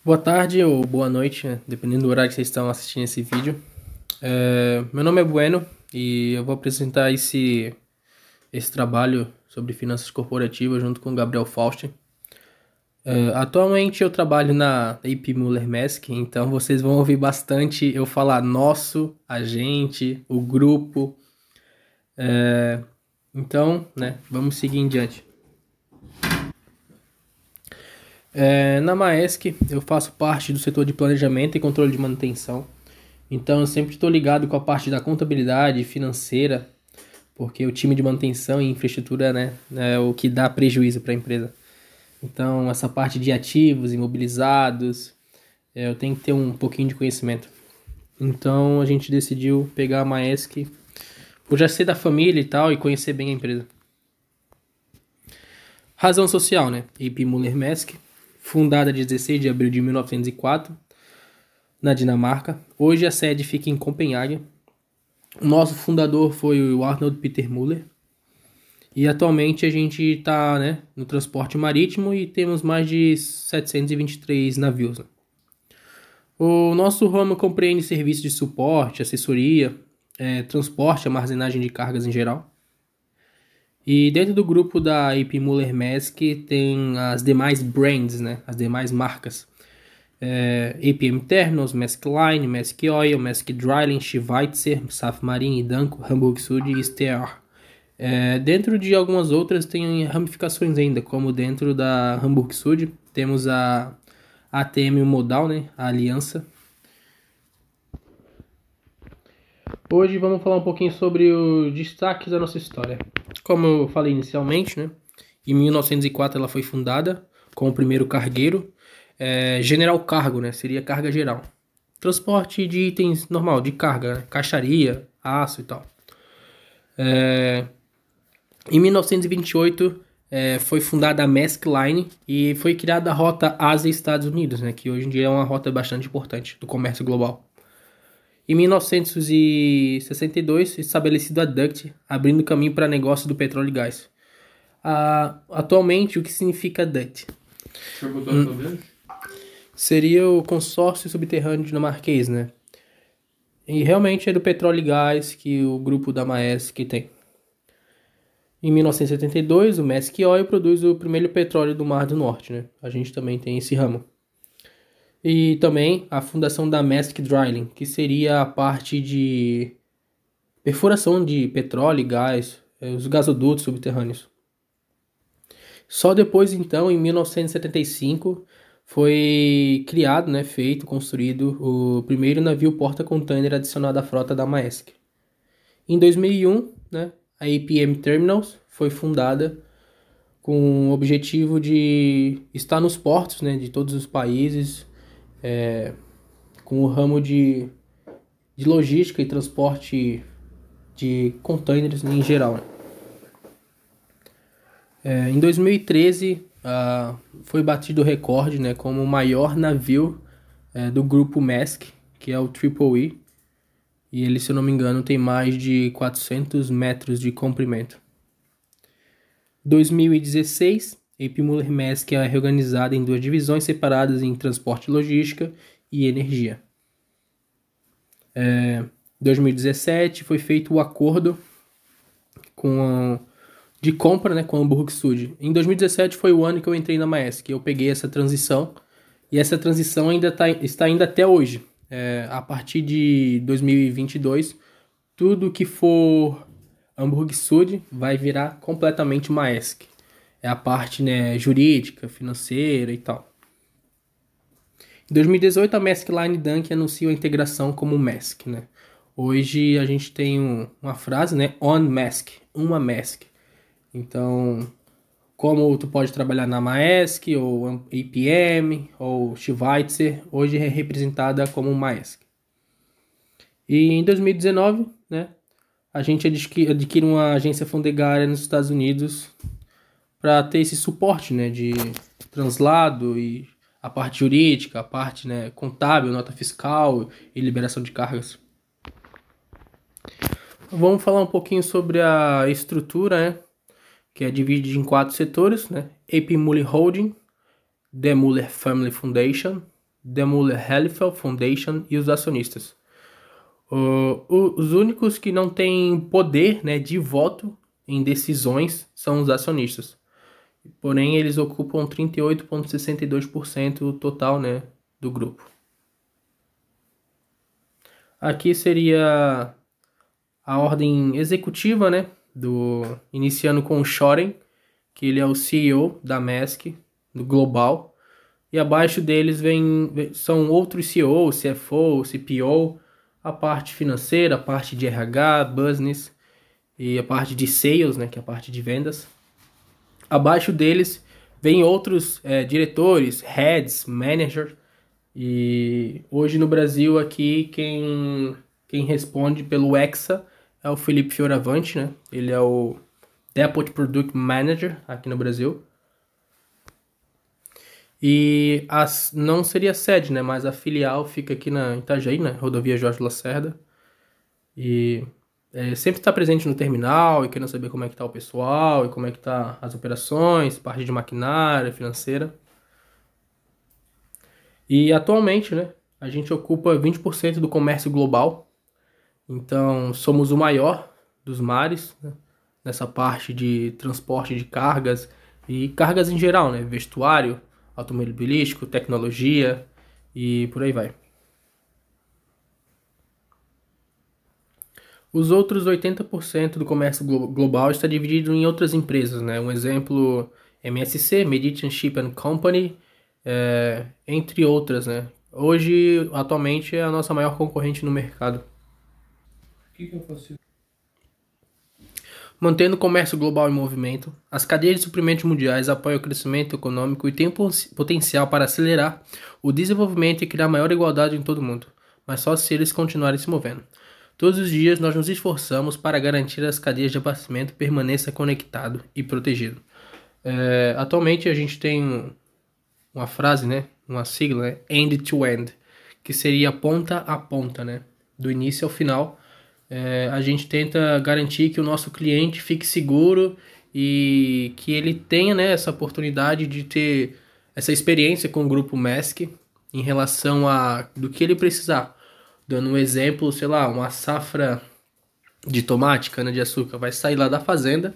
Boa tarde ou boa noite, né? Dependendo do horário que vocês estão assistindo esse vídeo. Meu nome é Bueno e eu vou apresentar esse trabalho sobre finanças corporativas junto com o Gabriel Faust. Atualmente eu trabalho na AP Muller Maersk, então vocês vão ouvir bastante eu falar nosso, a gente, o grupo. Então, né, vamos seguir em diante. Na Maersk eu faço parte do setor de planejamento e controle de manutenção. Então eu sempre estou ligado com a parte da contabilidade financeira, porque o time de manutenção e infraestrutura, né, é o que dá prejuízo para a empresa. Então essa parte de ativos imobilizados, eu tenho que ter um pouquinho de conhecimento. Então a gente decidiu pegar a Maersk por já ser da família e tal e conhecer bem a empresa. Razão social, né? AP Muller Maersk, fundada 16 de abril de 1904, na Dinamarca. Hoje a sede fica em Copenhague. O nosso fundador foi o Arnold Peter Muller. E atualmente a gente está, né, no transporte marítimo e temos mais de 723 navios. Né? O nosso ramo compreende serviços de suporte, assessoria, transporte, armazenagem de cargas em geral. E dentro do grupo da AP Muller Maersk tem as demais brands, né, as demais marcas. APM Terminals, Maersk Line, Maersk Oil, Maersk Drilling, Schweitzer, Safmarine, Danko, Hamburg Süd e Steer. Dentro de algumas outras tem ramificações ainda, como dentro da Hamburg Süd temos a ATM Modal, né, a Aliança. Hoje vamos falar um pouquinho sobre os destaques da nossa história. Como eu falei inicialmente, né, em 1904 ela foi fundada com o primeiro cargueiro, General Cargo, né, seria carga geral. Transporte de itens normal, de carga, né, caixaria, aço e tal. Em 1928 foi fundada a Maersk Line e foi criada a rota Ásia-Estados Unidos, né, que hoje em dia é uma rota bastante importante do comércio global. Em 1962, estabelecido a DUCT, abrindo caminho para negócio do petróleo e gás. Atualmente, o que significa DUCT? Seria o consórcio subterrâneo dinamarquês, né? E realmente é do petróleo e gás que o grupo da Maersk tem. Em 1972, o Maersk Oil produz o primeiro petróleo do Mar do Norte, né? A gente também tem esse ramo. E também a fundação da Maersk Drilling, que seria a parte de perfuração de petróleo e gás, os gasodutos subterrâneos. Só depois, então, em 1975, foi criado, né, construído o primeiro navio porta-container adicionado à frota da Maersk. Em 2001, né, a APM Terminals foi fundada com o objetivo de estar nos portos, né, de todos os países, com o ramo de logística e transporte de containers em geral. Né? Em 2013, foi batido o recorde, né, como o maior navio do grupo Maersk, que é o Triple E. E ele, se eu não me engano, tem mais de 400 metros de comprimento. 2016, a AP Muller Maersk é reorganizada em duas divisões separadas em transporte e logística e energia. Em 2017 foi feito o acordo de compra, né, com a Hamburg Süd. Em 2017 foi o ano que eu entrei na Maersk. Eu peguei essa transição e essa transição está ainda até hoje. A partir de 2022, tudo que for Hamburg Süd vai virar completamente Maersk. É a parte, né, jurídica, financeira e tal. Em 2018, a Maersk Line Dunk anunciou a integração como Maersk, né? Hoje a gente tem uma frase, né? On Maersk, uma Maersk. Então, como tu pode trabalhar na Maersk, ou APM, ou Schweitzer, hoje é representada como Maersk. E em 2019, né? A gente adquire uma agência fundiária nos Estados Unidos para ter esse suporte, né, de translado e a parte jurídica, a parte, né, contábil, nota fiscal e liberação de cargas. Vamos falar um pouquinho sobre a estrutura, né, que é dividida em 4 setores, né? AP Muller Holding, The Muller Family Foundation, The Müller-Helfer Foundation e os acionistas. Os únicos que não têm poder, né, de voto em decisões são os acionistas. Porém, eles ocupam 38,62% total, né, do grupo. Aqui seria a ordem executiva, né, iniciando com o Shoren, que ele é o CEO da Maersk, do Global. E abaixo deles são outros CEOs, CFO, CPO, a parte financeira, a parte de RH, business e a parte de sales, né, que é a parte de vendas. Abaixo deles vem outros diretores, heads, managers. E hoje no Brasil aqui quem responde pelo Hexa é o Felipe Fioravante, né? Ele é o Deputy Product Manager aqui no Brasil. E não seria a sede, né? Mas a filial fica aqui na Itajaí, né? Rodovia Jorge Lacerda. E sempre está presente no terminal e querendo saber como é que tá o pessoal e como é que tá as operações, parte de maquinária, financeira. E atualmente, né? A gente ocupa 20% do comércio global. Então, somos o maior dos mares, né? Nessa parte de transporte de cargas e cargas em geral, né? Vestuário, automobilístico, tecnologia e por aí vai. Os outros 80% do comércio global está dividido em outras empresas, né? Um exemplo, MSC, Mediterranean Ship and Company, entre outras, né? Hoje, atualmente, é a nossa maior concorrente no mercado. O que eu faço? Mantendo o comércio global em movimento, as cadeias de suprimentos mundiais apoiam o crescimento econômico e têm potencial para acelerar o desenvolvimento e criar maior igualdade em todo o mundo, mas só se eles continuarem se movendo. Todos os dias nós nos esforçamos para garantir as cadeias de abastecimento permaneçam conectado e protegido. Atualmente a gente tem uma frase, né, uma sigla, né, end to end, que seria ponta a ponta, né, do início ao final. A gente tenta garantir que o nosso cliente fique seguro e que ele tenha, né, essa oportunidade de ter essa experiência com o grupo Maersk em relação do que ele precisar. Dando um exemplo, sei lá, uma safra de tomate, cana-de-açúcar, vai sair lá da fazenda,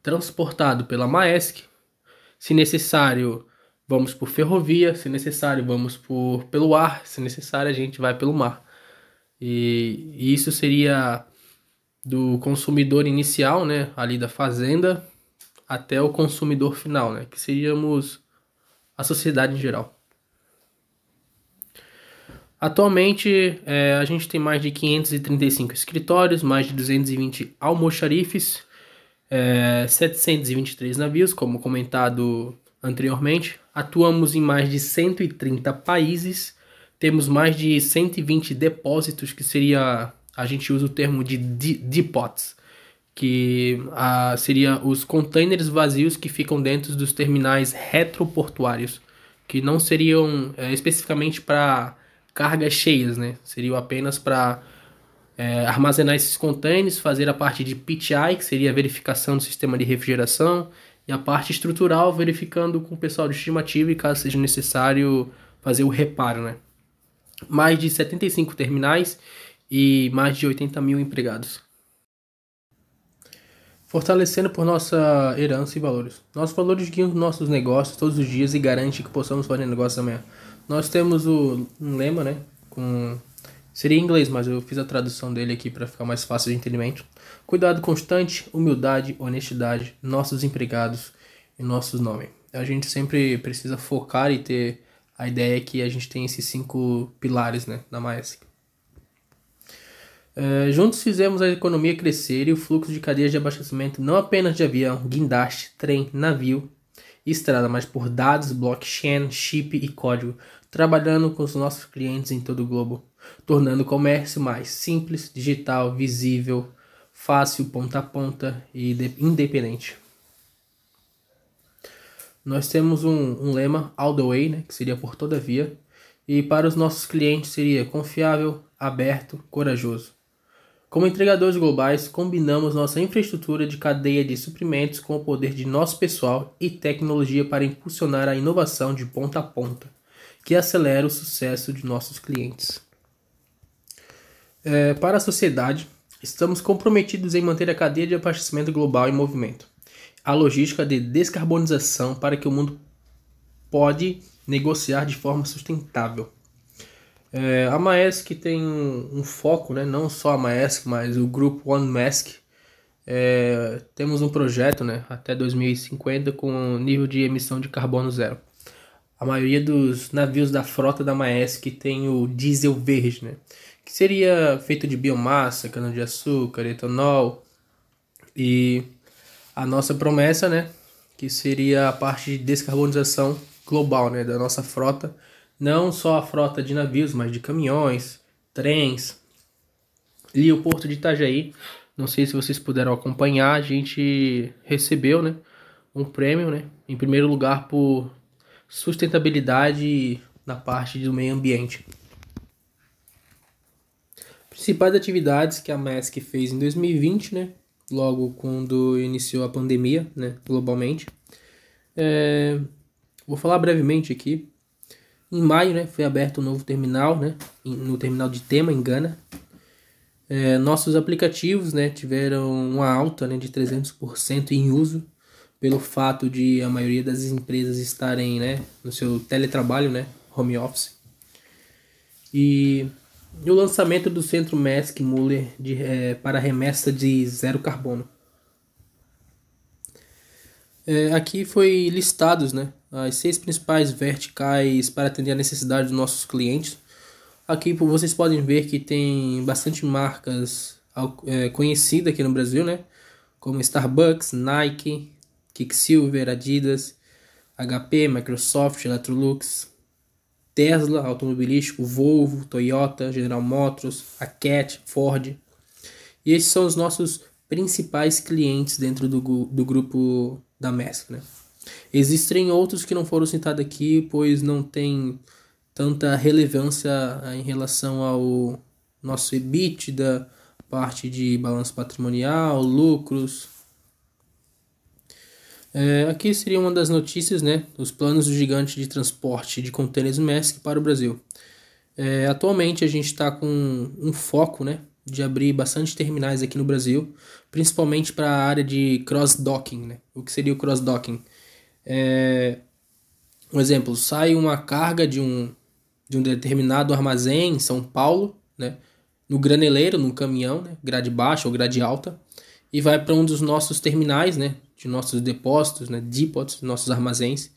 transportado pela Maersk. Se necessário, vamos por ferrovia, se necessário, vamos pelo ar, se necessário, a gente vai pelo mar. E isso seria do consumidor inicial, né, ali da fazenda, até o consumidor final, né, que seríamos a sociedade em geral. Atualmente, a gente tem mais de 535 escritórios, mais de 220 almoxarifes, 723 navios, como comentado anteriormente. Atuamos em mais de 130 países. Temos mais de 120 depósitos, que seria, a gente usa o termo de depots, que seria os containers vazios que ficam dentro dos terminais retroportuários, que não seriam especificamente para cargas cheias, né? Seriam apenas para armazenar esses containers, fazer a parte de PTI, que seria a verificação do sistema de refrigeração, e a parte estrutural, verificando com o pessoal de estimativa e caso seja necessário fazer o reparo, né? Mais de 75 terminais e mais de 80 mil empregados. Fortalecendo por nossa herança e valores. Nossos valores guiam nossos negócios todos os dias e garantem que possamos fazer negócios amanhã. Nós temos um lema, né? Seria em inglês, mas eu fiz a tradução dele aqui para ficar mais fácil de entendimento. Cuidado constante, humildade, honestidade, nossos empregados e nossos nomes. A gente sempre precisa focar e ter a ideia que a gente tem esses 5 pilares, né, na Maersk. Juntos fizemos a economia crescer e o fluxo de cadeias de abastecimento não apenas de avião, guindaste, trem, navio e estrada, mas por dados, blockchain, chip e código, trabalhando com os nossos clientes em todo o globo, tornando o comércio mais simples, digital, visível, fácil, ponta a ponta e independente. Nós temos um lema, all the way, né, que seria por toda via, e para os nossos clientes seria confiável, aberto, corajoso. Como entregadores globais, combinamos nossa infraestrutura de cadeia de suprimentos com o poder de nosso pessoal e tecnologia para impulsionar a inovação de ponta a ponta, que acelera o sucesso de nossos clientes. Para a sociedade, estamos comprometidos em manter a cadeia de abastecimento global em movimento. A logística de descarbonização para que o mundo pode negociar de forma sustentável. A Maersk tem um foco, né? Não só a Maersk, mas o grupo One Maersk. Temos um projeto, né, até 2050 com nível de emissão de carbono zero. A maioria dos navios da frota da Maersk tem o diesel verde, né, que seria feito de biomassa, cana-de-açúcar, etanol. E a nossa promessa, né, que seria a parte de descarbonização global, né, da nossa frota. Não só a frota de navios, mas de caminhões, trens. E o Porto de Itajaí, não sei se vocês puderam acompanhar, a gente recebeu, né, um prêmio, né, em primeiro lugar por sustentabilidade na parte do meio ambiente. Principais atividades que a Maersk fez em 2020, né, logo quando iniciou a pandemia, né, globalmente. Vou falar brevemente aqui. Em maio, né, foi aberto um novo terminal, né, no terminal de Tema, em Gana. Nossos aplicativos, né, tiveram uma alta, né, de 300% em uso, pelo fato de a maioria das empresas estarem, né, no seu teletrabalho, né, home office. E o lançamento do Centro Maersk Muller para remessa de zero carbono. Aqui foi listados, né, as 6 principais verticais para atender a necessidade dos nossos clientes. Aqui vocês podem ver que tem bastante marcas conhecidas aqui no Brasil, né? Como Starbucks, Nike, Quicksilver, Adidas, HP, Microsoft, Electrolux, Tesla, automobilístico, Volvo, Toyota, General Motors, a Cat, Ford. E esses são os nossos principais clientes dentro do grupo da Maersk, né? Existem outros que não foram citados aqui, pois não tem tanta relevância em relação ao nosso EBITDA, parte de balanço patrimonial, lucros. Aqui seria uma das notícias, né, os planos do gigante de transporte de contêineres Maersk para o Brasil. Atualmente a gente está com um foco, né, de abrir bastante terminais aqui no Brasil, principalmente para a área de cross-docking, né? O que seria o cross-docking? Um exemplo, sai uma carga de um determinado armazém em São Paulo, né, no graneleiro, num caminhão, né, grade baixa ou grade alta, e vai para um dos nossos terminais, né, de nossos depósitos, né, depots, nossos armazéns,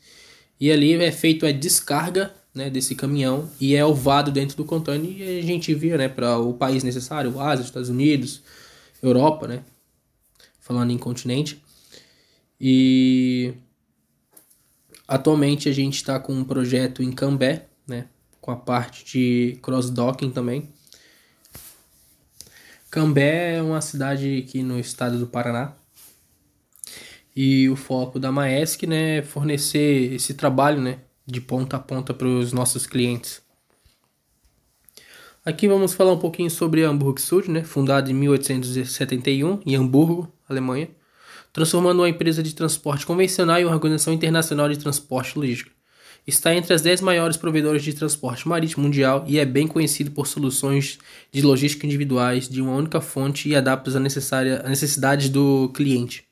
e ali é feito a descarga, né, desse caminhão e é ovado dentro do container e a gente envia, né, para o país necessário, o Ásia, Estados Unidos, Europa, né, falando em continente. E atualmente a gente está com um projeto em Cambé, né, com a parte de cross-docking também. Cambé é uma cidade aqui no estado do Paraná. E o foco da Maersk, né, é fornecer esse trabalho, né, de ponta a ponta para os nossos clientes. Aqui vamos falar um pouquinho sobre a Hamburg Süd, né, fundada em 1871 em Hamburgo, Alemanha, transformando uma empresa de transporte convencional em uma organização internacional de transporte logístico. Está entre as 10 maiores provedoras de transporte marítimo mundial e é bem conhecido por soluções de logística individuais de uma única fonte e adaptadas às necessidades do cliente.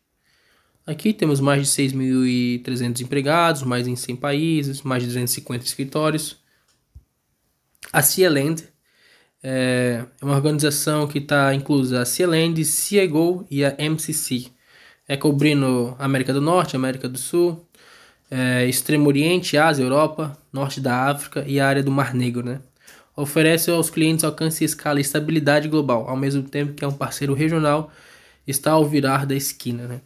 Aqui temos mais de 6.300 empregados, mais em 100 países, mais de 250 escritórios. A Sea-Land é uma organização que está inclusa a Sea-Land, Seago e a MCC. Cobrindo América do Norte, América do Sul, Extremo Oriente, Ásia, Europa, Norte da África e a área do Mar Negro, né? Oferece aos clientes alcance, escala e estabilidade global, ao mesmo tempo que é um parceiro regional, está ao virar da esquina, né?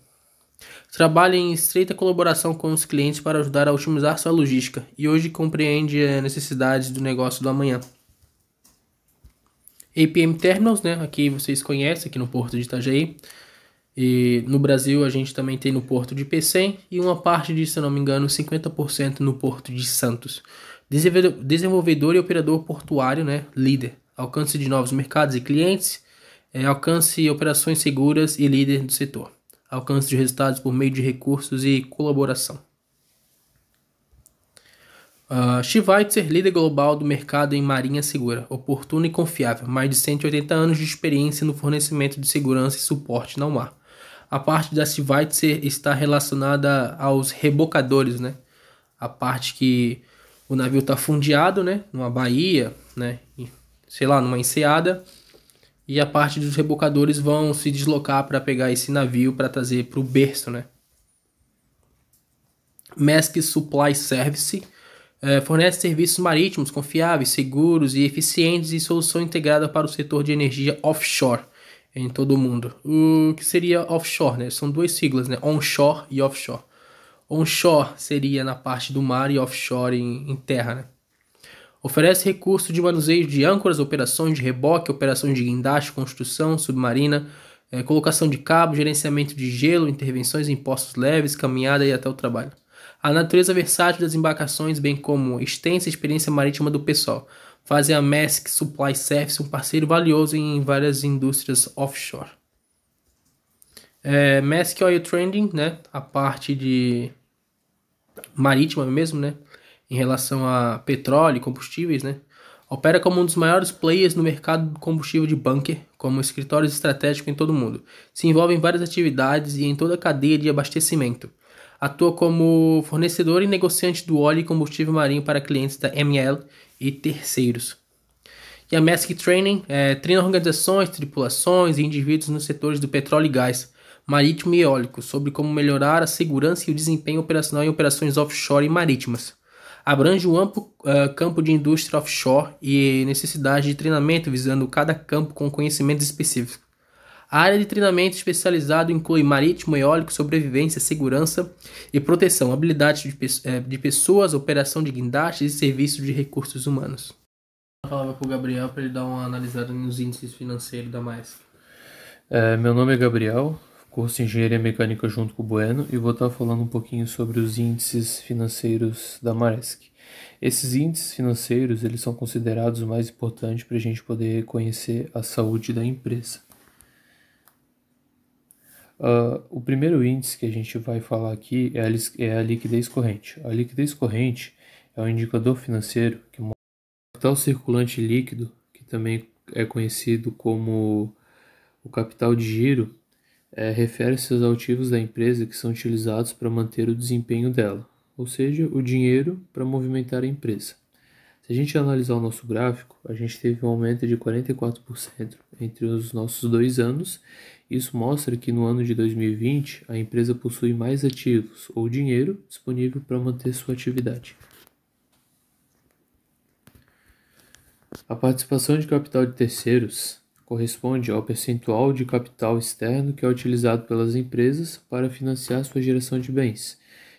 Trabalha em estreita colaboração com os clientes para ajudar a otimizar sua logística e hoje compreende as necessidades do negócio do amanhã. APM Terminals, né? Aqui vocês conhecem, aqui no Porto de Itajaí. E no Brasil a gente também tem no Porto de Pecém e uma parte de, se não me engano, 50% no Porto de Santos. Desenvolvedor e operador portuário, né? Líder. Alcance de novos mercados e clientes. Alcance operações seguras e líder do setor. Alcance de resultados por meio de recursos e colaboração. Schweitzer, líder global do mercado em marinha segura, oportuna e confiável, mais de 180 anos de experiência no fornecimento de segurança e suporte no mar. A parte da Schweitzer está relacionada aos rebocadores, né? A parte que o navio está fundeado, né? Numa baía, né? Sei lá, numa enseada. E a parte dos rebocadores vão se deslocar para pegar esse navio para trazer para o berço, né? Maersk Supply Service fornece serviços marítimos confiáveis, seguros e eficientes e solução integrada para o setor de energia offshore em todo o mundo. O que seria offshore, né? São duas siglas, né? Onshore e offshore. Onshore seria na parte do mar e offshore em terra, né? Oferece recursos de manuseio de âncoras, operações de reboque, operações de guindaste, construção submarina, colocação de cabo, gerenciamento de gelo, intervenções em postos leves, caminhada e até o trabalho. A natureza versátil das embarcações, bem como extensa experiência marítima do pessoal, fazem a Maersk Supply Service um parceiro valioso em várias indústrias offshore. Maersk Oil Trading, né, a parte de marítima mesmo, né, em relação a petróleo e combustíveis, né, opera como um dos maiores players no mercado do combustível de bunker, como escritórios estratégicos em todo o mundo. Se envolve em várias atividades e em toda a cadeia de abastecimento. Atua como fornecedor e negociante do óleo e combustível marinho para clientes da ML e terceiros. E a Maersk Training treina organizações, tripulações e indivíduos nos setores do petróleo e gás, marítimo e eólico, sobre como melhorar a segurança e o desempenho operacional em operações offshore e marítimas. Abrange um amplo campo de indústria offshore e necessidade de treinamento visando cada campo com conhecimentos específicos. A área de treinamento especializado inclui marítimo, eólico, sobrevivência, segurança e proteção, habilidades de pessoas, operação de guindastes e serviços de recursos humanos. Eu falava para o Gabriel para ele dar uma analisada nos índices financeiros da Maersk. Meu nome é Gabriel, curso de Engenharia Mecânica junto com o Bueno, e vou estar falando um pouquinho sobre os índices financeiros da Maersk. Esses índices financeiros eles são considerados os mais importantes para a gente poder conhecer a saúde da empresa. O primeiro índice que a gente vai falar aqui é a liquidez corrente. A liquidez corrente é um indicador financeiro que mostra o capital circulante líquido, que também é conhecido como o capital de giro, refere-se aos ativos da empresa que são utilizados para manter o desempenho dela, ou seja, o dinheiro para movimentar a empresa. Se a gente analisar o nosso gráfico, a gente teve um aumento de 44% entre os nossos 2 anos. Isso mostra que no ano de 2020 a empresa possui mais ativos ou dinheiro disponível para manter sua atividade. A participação de capital de terceiros corresponde ao percentual de capital externo que é utilizado pelas empresas para financiar sua geração de bens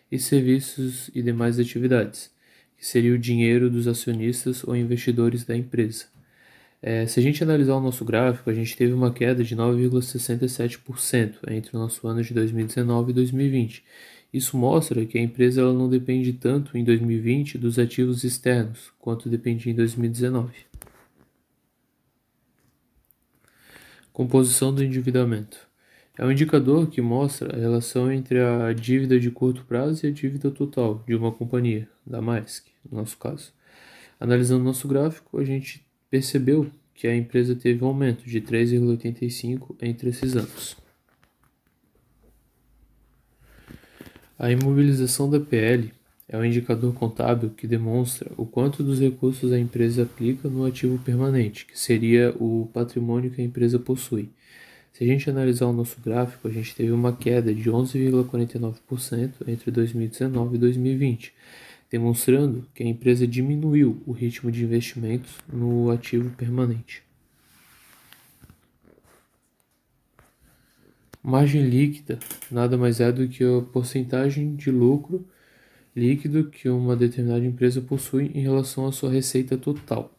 e serviços e demais atividades, que seria o dinheiro dos acionistas ou investidores da empresa. Se a gente analisar o nosso gráfico, a gente teve uma queda de 9,67% entre o nosso ano de 2019 e 2020. Isso mostra que a empresa ela não depende tanto em 2020 dos ativos externos, quanto dependia em 2019. Composição do endividamento. É um indicador que mostra a relação entre a dívida de curto prazo e a dívida total de uma companhia, da Maersk, no nosso caso. Analisando nosso gráfico, a gente percebeu que a empresa teve um aumento de 3,85 entre esses anos. A imobilização da PL é um indicador contábil que demonstra o quanto dos recursos a empresa aplica no ativo permanente, que seria o patrimônio que a empresa possui. Se a gente analisar o nosso gráfico, a gente teve uma queda de 11,49% entre 2019 e 2020, demonstrando que a empresa diminuiu o ritmo de investimentos no ativo permanente. Margem líquida nada mais é do que a porcentagem de lucro líquido que uma determinada empresa possui em relação à sua receita total.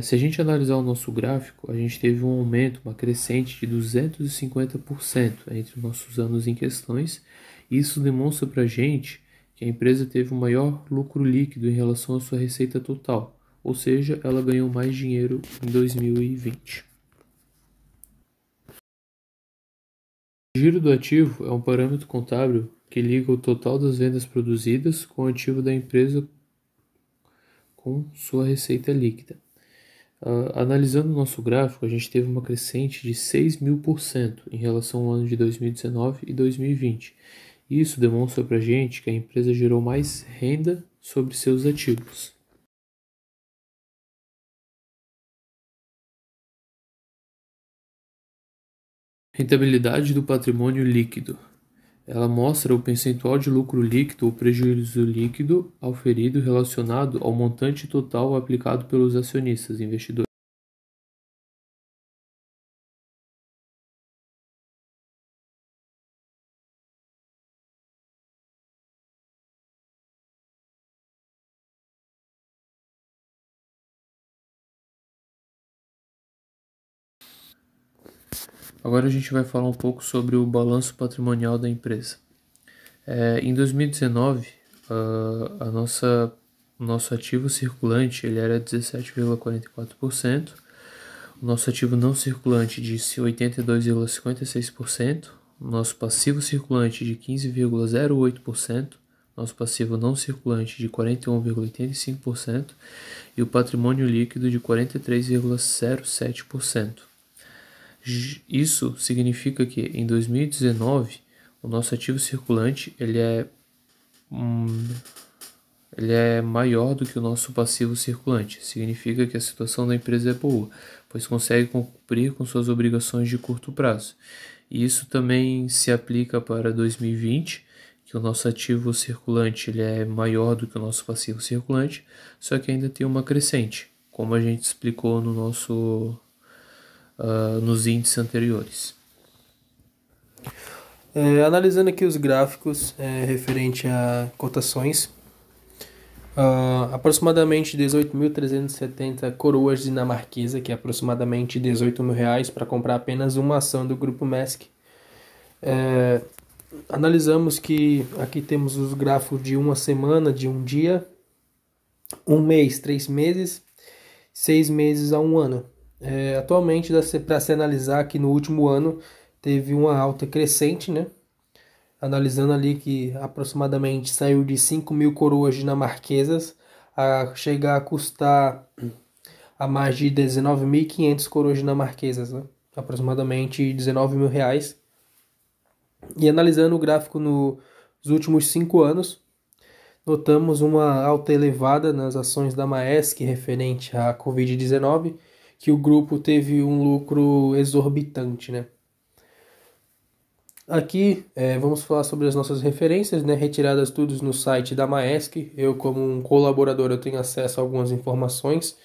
Se a gente analisar o nosso gráfico, a gente teve um aumento, uma crescente de 250% entre os nossos anos em questões, e isso demonstra para a gente que a empresa teve um maior lucro líquido em relação à sua receita total, ou seja, ela ganhou mais dinheiro em 2020. O giro do ativo é um parâmetro contábil que liga o total das vendas produzidas com o ativo da empresa com sua receita líquida. Analisando o nosso gráfico, a gente teve uma crescente de 6.000% em relação ao ano de 2019 e 2020. Isso demonstra para a gente que a empresa gerou mais renda sobre seus ativos. Rentabilidade do patrimônio líquido. Ela mostra o percentual de lucro líquido ou prejuízo líquido auferido relacionado ao montante total aplicado pelos acionistas investidores. Agora a gente vai falar um pouco sobre o balanço patrimonial da empresa. Em 2019, o nosso ativo circulante ele era 17,44%, o nosso ativo não circulante de 82,56%, o nosso passivo circulante de 15,08%, nosso passivo não circulante de 41,85% e o patrimônio líquido de 43,07%. Isso significa que em 2019 o nosso ativo circulante ele é maior do que o nosso passivo circulante. Significa que a situação da empresa é boa, pois consegue cumprir com suas obrigações de curto prazo. E isso também se aplica para 2020, que o nosso ativo circulante ele é maior do que o nosso passivo circulante, só que ainda tem uma crescente, como a gente explicou no nos índices anteriores. Analisando aqui os gráficos referente a cotações, aproximadamente 18.370 coroas dinamarquesa, que é aproximadamente R$18.000 para comprar apenas uma ação do Grupo Maersk. Analisamos que aqui temos os gráficos de uma semana, de um dia, um mês, 3 meses, 6 meses a um ano. Atualmente, para se analisar que no último ano teve uma alta crescente, né? Analisando ali que aproximadamente saiu de 5.000 coroas dinamarquesas a chegar a custar a mais de 19.500 coroas dinamarquesas, né? Aproximadamente R$19.000. E analisando o gráfico nos últimos 5 anos, notamos uma alta elevada nas ações da Maersk referente à Covid-19, que o grupo teve um lucro exorbitante, né? Aqui vamos falar sobre as nossas referências, né, retiradas todas no site da Maersk. Eu, como um colaborador, eu tenho acesso a algumas informações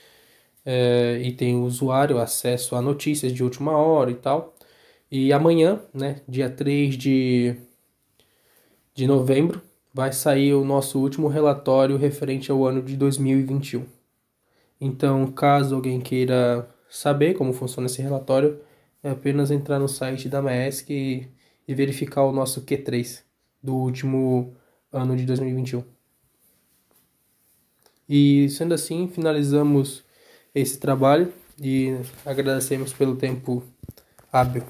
e tenho usuário acesso a notícias de última hora e tal. E amanhã, né, dia 3 de novembro, vai sair o nosso último relatório referente ao ano de 2021. Então, caso alguém queira saber como funciona esse relatório, é apenas entrar no site da Maersk e verificar o nosso Q3 do último ano de 2021. E sendo assim, finalizamos esse trabalho e agradecemos pelo tempo hábil.